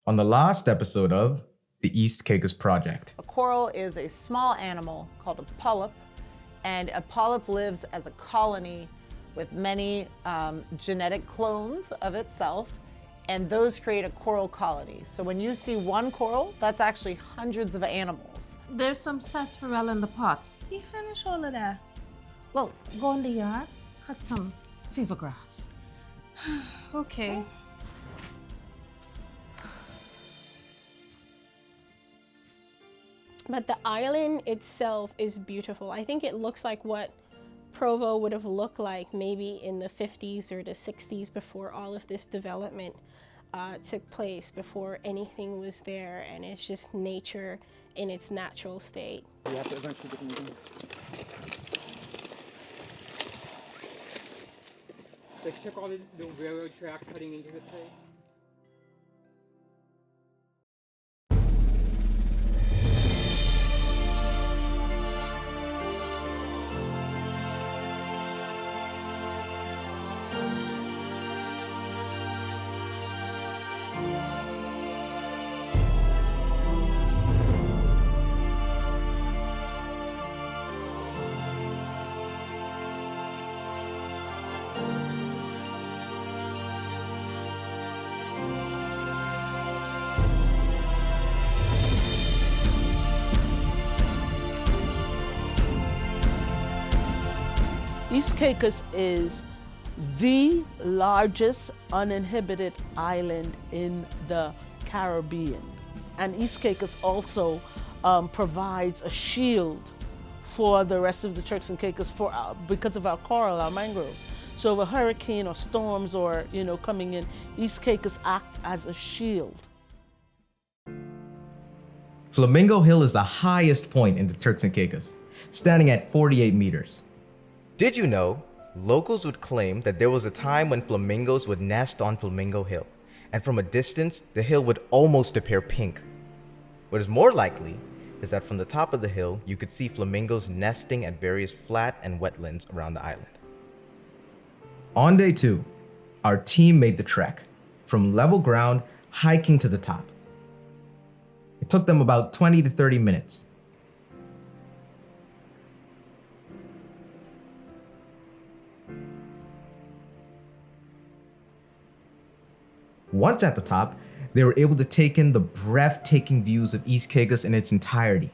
On the last episode of the East Caicos Project. A coral is a small animal called a polyp, and a polyp lives as a colony with many genetic clones of itself, and those create a coral colony. So when you see one coral, that's actually hundreds of animals. There's some sarsaparilla in the pot. He finished all of that. Well, go in the yard, cut some fever grass. Okay. But the island itself is beautiful. I think it looks like what Provo would have looked like maybe in the 50s or the 60s before all of this development took place, before anything was there, and it's just nature in its natural state. You have to eventually get them in. They took all the railroad tracks heading into the place. East Caicos is the largest uninhabited island in the Caribbean. And East Caicos also provides a shield for the rest of the Turks and Caicos because of our coral, our mangroves. So if a hurricane or storms or coming in, East Caicos act as a shield. Flamingo Hill is the highest point in the Turks and Caicos, standing at 48 meters. Did you know, locals would claim that there was a time when flamingos would nest on Flamingo Hill, and from a distance, the hill would almost appear pink. What is more likely is that from the top of the hill, you could see flamingos nesting at various flat and wetlands around the island. On day 2, our team made the trek from level ground, hiking to the top. It took them about 20 to 30 minutes. Once at the top, they were able to take in the breathtaking views of East Caicos in its entirety.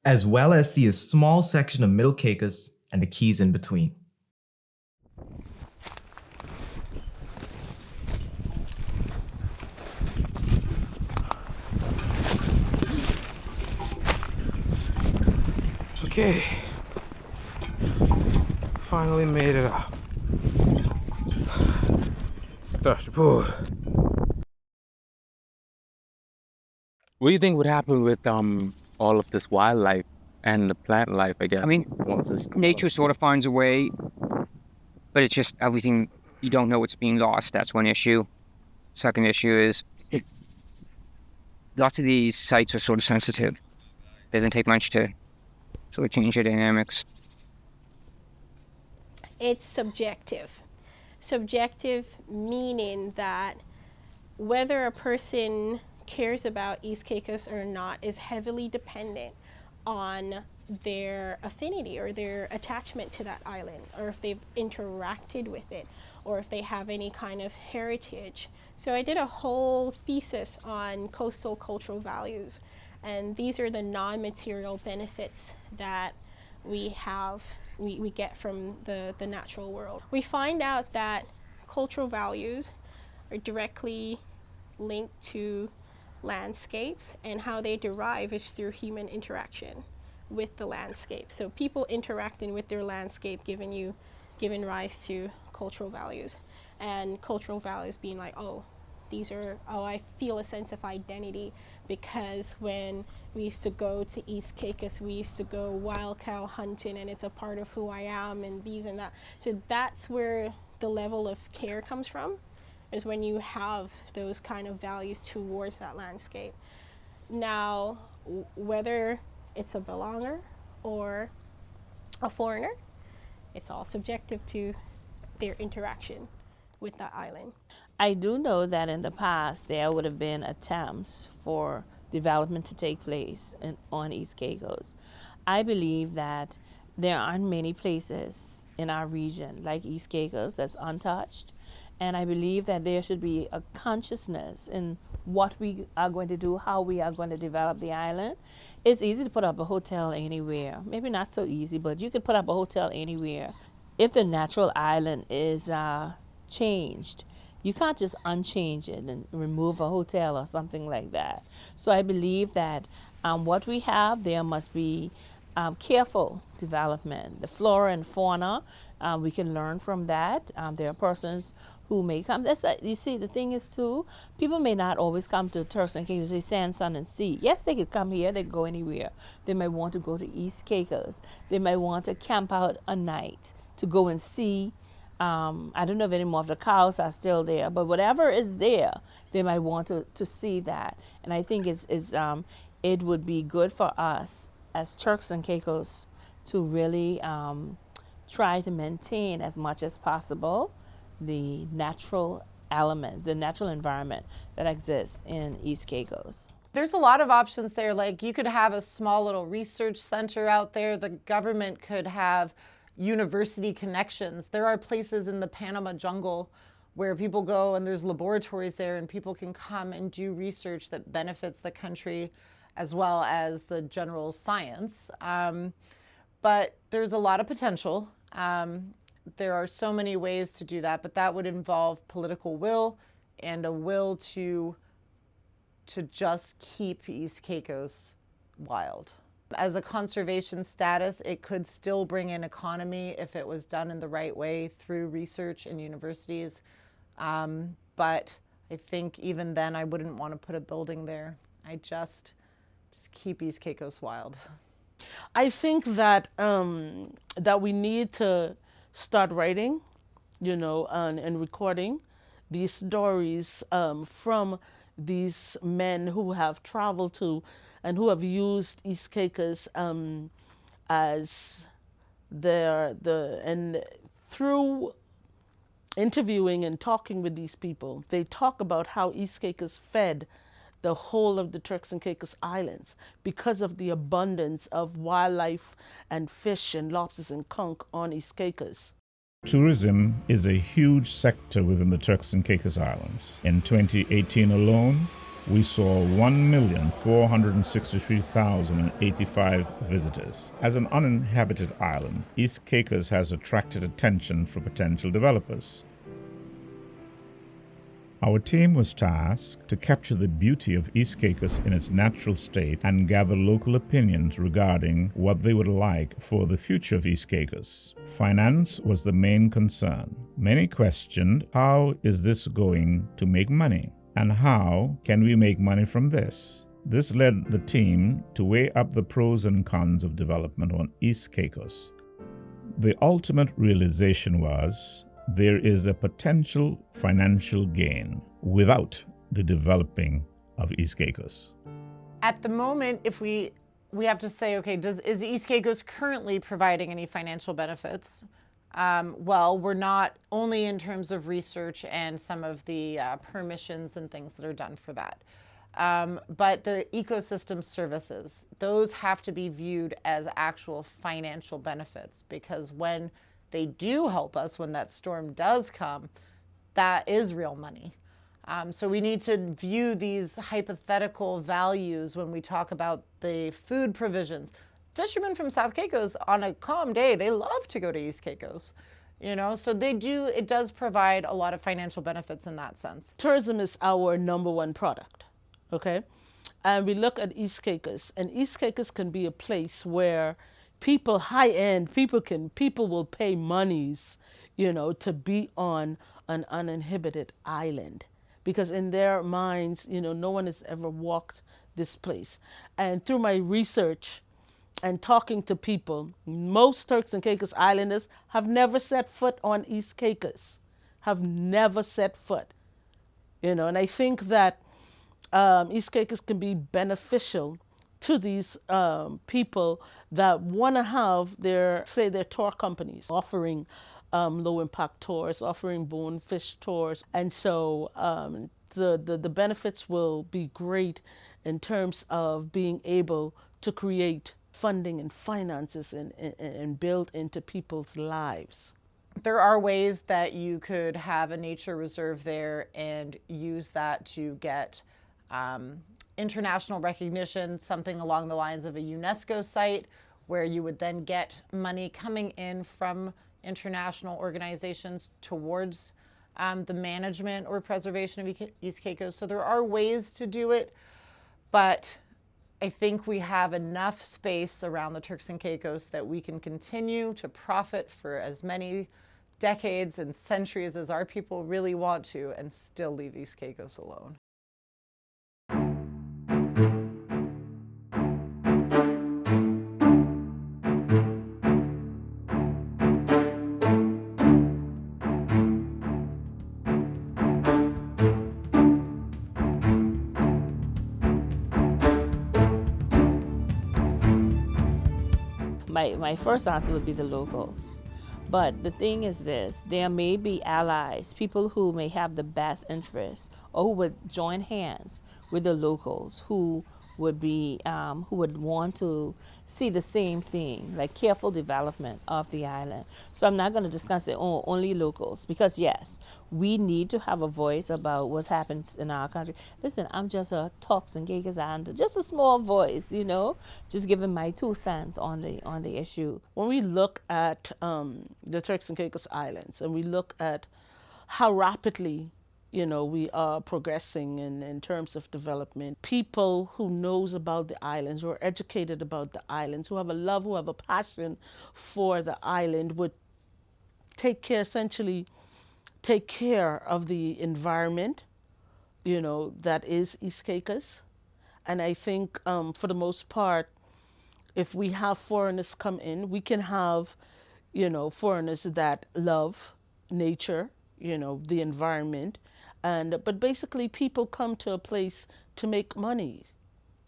As well as see a small section of Middle Caicos and the keys in between. Okay. Finally made it up. Dr. Poole. What do you think would happen with all of this wildlife and the plant life, I guess? I mean, nature sort of finds a way, but it's just everything, you don't know what's being lost. That's one issue. Second issue is lots of these sites are sort of sensitive. It doesn't take much to sort of change the dynamics. It's subjective. Subjective meaning that whether a person cares about East Caicos or not is heavily dependent on their affinity or their attachment to that island, or if they've interacted with it, or if they have any kind of heritage. So I did a whole thesis on coastal cultural values, and these are the non-material benefits that we get from the natural world. We find out that cultural values are directly linked to landscapes, and how they derive is through human interaction with the landscape. So people interacting with their landscape giving rise to cultural values, and cultural values being like, I feel a sense of identity because when we used to go to East Caicos, we used to go wild cow hunting, and it's a part of who I am, and these and that. So that's where the level of care comes from, is when you have those kind of values towards that landscape. Now, whether it's a belonger or a foreigner, It's all subjective to their interaction with the island. I do know that in the past there would have been attempts for development to take place on East Caicos. I believe that there aren't many places in our region like East Caicos that's untouched, and I believe that there should be a consciousness in what we are going to do, how we are going to develop the island. It's easy to put up a hotel anywhere. Maybe not so easy, but you could put up a hotel anywhere. If the natural island is changed, you can't just unchange it and remove a hotel or something like that. So I believe that what we have, there must be careful development. The flora and fauna, we can learn from that. There are persons who may come. You see, the thing is too, people may not always come to Turks and Caicos, say sand, sun, and sea. Yes, they could come here, they could go anywhere. They might want to go to East Caicos. They might want to camp out a night to go and see. I don't know if any more of the cows are still there, but whatever is there, they might want to see that. And I think it would be good for us as Turks and Caicos to really try to maintain as much as possible the natural element, the natural environment that exists in East Caicos. There's a lot of options there. Like you could have a small little research center out there. The government could have university connections. There are places in the Panama jungle where people go and there's laboratories there and people can come and do research that benefits the country as well as the general science. But there's a lot of potential. There are so many ways to do that, but that would involve political will and a will to just keep East Caicos wild. As a conservation status, it could still bring in economy if it was done in the right way through research and universities. But I think even then I wouldn't want to put a building there. I just keep East Caicos wild. I think that that we need to start writing, and recording these stories from these men who have traveled to and who have used East Caicos as and through interviewing and talking with these people, they talk about how East Caicos fed the whole of the Turks and Caicos Islands because of the abundance of wildlife and fish and lobsters and conch on East Caicos. Tourism is a huge sector within the Turks and Caicos Islands. In 2018 alone, we saw 1,463,085 visitors. As an uninhabited island, East Caicos has attracted attention from potential developers. Our team was tasked to capture the beauty of East Caicos in its natural state and gather local opinions regarding what they would like for the future of East Caicos. Finance was the main concern. Many questioned, how is this going to make money? And how can we make money from this? This led the team to weigh up the pros and cons of development on East Caicos. The ultimate realization was there is a potential financial gain without the developing of East Caicos. At the moment, if we have to say, okay, is East Caicos currently providing any financial benefits? Well, we're not, only in terms of research and some of the permissions and things that are done for that. But the ecosystem services, those have to be viewed as actual financial benefits, because when they do help us, when that storm does come, that is real money. So we need to view these hypothetical values when we talk about the food provisions. Fishermen from South Caicos on a calm day, they love to go to East Caicos, so it does provide a lot of financial benefits in that sense. Tourism is our #1 product, okay? And we look at East Caicos, and East Caicos can be a place where people, high-end, people will pay monies, to be on an uninhabited island, because in their minds, no one has ever walked this place. And through my research and talking to people, most Turks and Caicos Islanders have never set foot on East Caicos, and I think that East Caicos can be beneficial to these people that want to have their, say, their tour companies offering low impact tours, offering bonefish tours. And so the benefits will be great in terms of being able to create funding and finances and build into people's lives. There are ways that you could have a nature reserve there and use that to get international recognition, something along the lines of a UNESCO site, where you would then get money coming in from international organizations towards the management or preservation of East Caicos. So there are ways to do it, but I think we have enough space around the Turks and Caicos that we can continue to profit for as many decades and centuries as our people really want to and still leave East Caicos alone. My first answer would be the locals. But the thing is this, there may be allies, people who may have the best interests or who would join hands with the locals who would want to see the same thing, like careful development of the island. So I'm not going to discuss it only locals, because yes, we need to have a voice about what happens in our country. Listen, I'm just a Turks and Caicos Islander, just a small voice, just giving my 2 cents on the issue. When we look at the Turks and Caicos Islands and we look at how rapidly we are progressing in terms of development. People who knows about the islands, who are educated about the islands, who have a love, who have a passion for the island, would essentially take care of the environment, that is East Caicos. And I think for the most part, if we have foreigners come in, we can have, foreigners that love nature, the environment. But basically people come to a place to make money,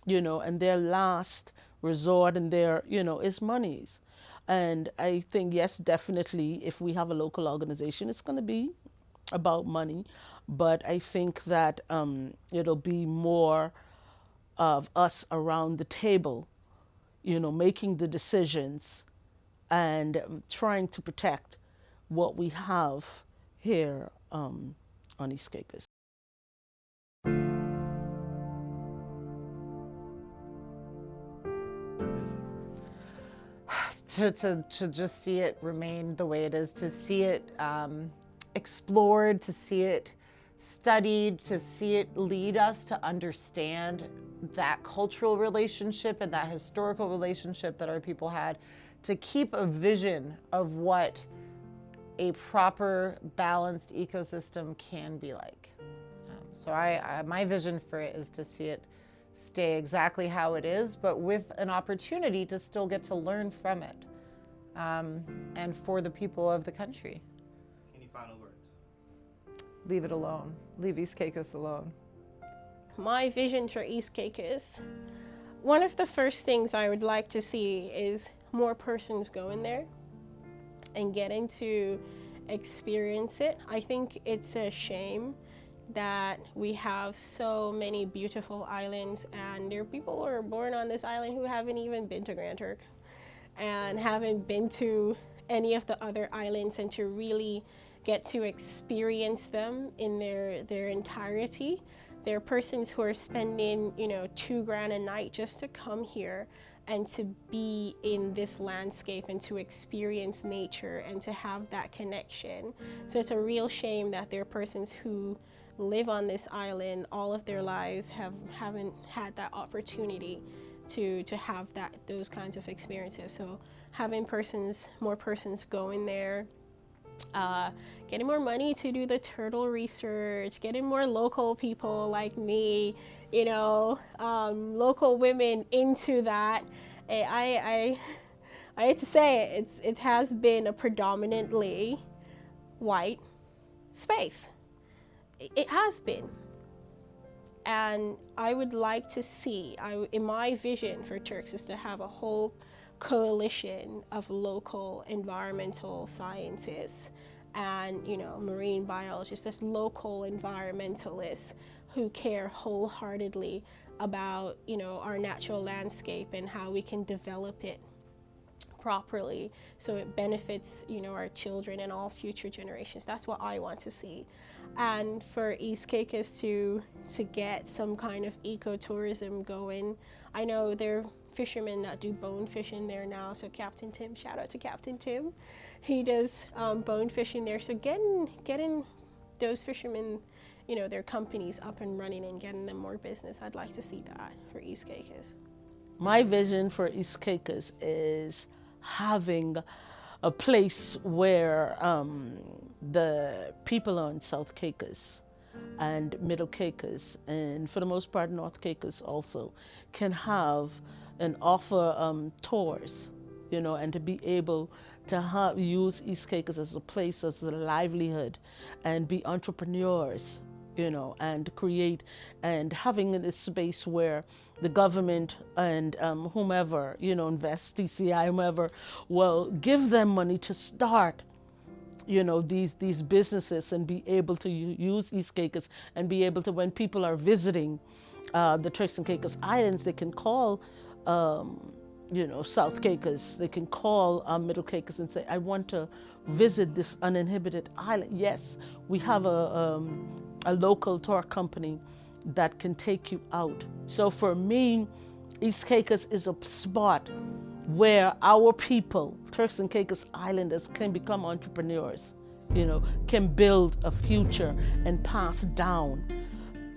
and their last resort and their, is monies. And I think, yes, definitely, if we have a local organization, it's going to be about money. But I think that it'll be more of us around the table, making the decisions and trying to protect what we have here on East Caicos. To just see it remain the way it is, to see it explored, to see it studied, to see it lead us to understand that cultural relationship and that historical relationship that our people had, to keep a vision of what a proper, balanced ecosystem can be like. So my vision for it is to see it stay exactly how it is, but with an opportunity to still get to learn from it, and for the people of the country. Any final words? Leave it alone. Leave East Caicos alone. My vision for East Caicos, one of the first things I would like to see is more persons going there and getting to experience it. I think it's a shame that we have so many beautiful islands, and there are people who are born on this island who haven't even been to Grand Turk and haven't been to any of the other islands, and to really get to experience them in their entirety. There are persons who are spending, $2,000 a night just to come here and to be in this landscape and to experience nature and to have that connection. So it's a real shame that there are persons who live on this island all of their lives haven't had that opportunity to have those kinds of experiences. So having more persons going there, getting more money to do the turtle research, getting more local people like me, local women into that. I hate to say it has been a predominantly white space. It has been. And I would like to see, in my vision for Turks is to have a whole coalition of local environmental scientists and, you know, marine biologists, just local environmentalists who care wholeheartedly about, you know, our natural landscape and how we can develop it properly so it benefits, you know, our children and all future generations. That's what I want to see. And for East Caicos to get some kind of ecotourism going, I know there are fishermen that do bone fishing there now. So Captain Tim, shout out to Captain Tim. He does bone fishing there. So getting those fishermen, you know, their companies up and running and getting them more business, I'd like to see that for East Caicos. My vision for East Caicos is having a place where the people on South Caicos and Middle Caicos, and for the most part North Caicos also, can have and offer tours, you know, and to be able to use East Caicos as a place, as a livelihood, and be entrepreneurs, you know, and create, and having this space where the government and whomever, you know, invest, TCI, whomever, will give them money to start, you know, these businesses and be able to use East Caicos and be able to, when people are visiting the Turks and Caicos Islands, they can call, you know, South Caicos, they can call Middle Caicos and say, I want to visit this uninhibited island. Yes, we have a local tour company that can take you out. So for me, East Caicos is a spot where our people, Turks and Caicos Islanders, can become entrepreneurs, you know, can build a future and pass down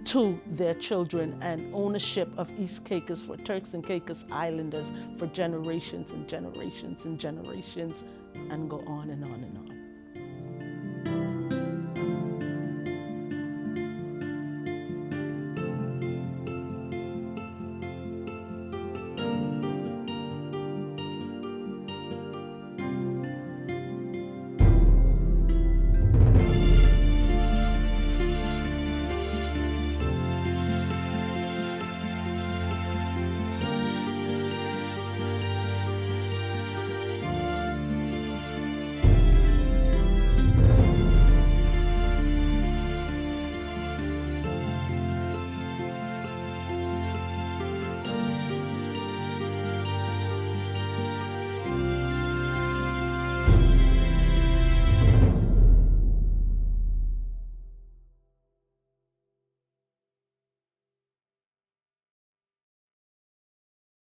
to their children and ownership of East Caicos for Turks and Caicos Islanders for generations and generations and generations, and go on and on and on.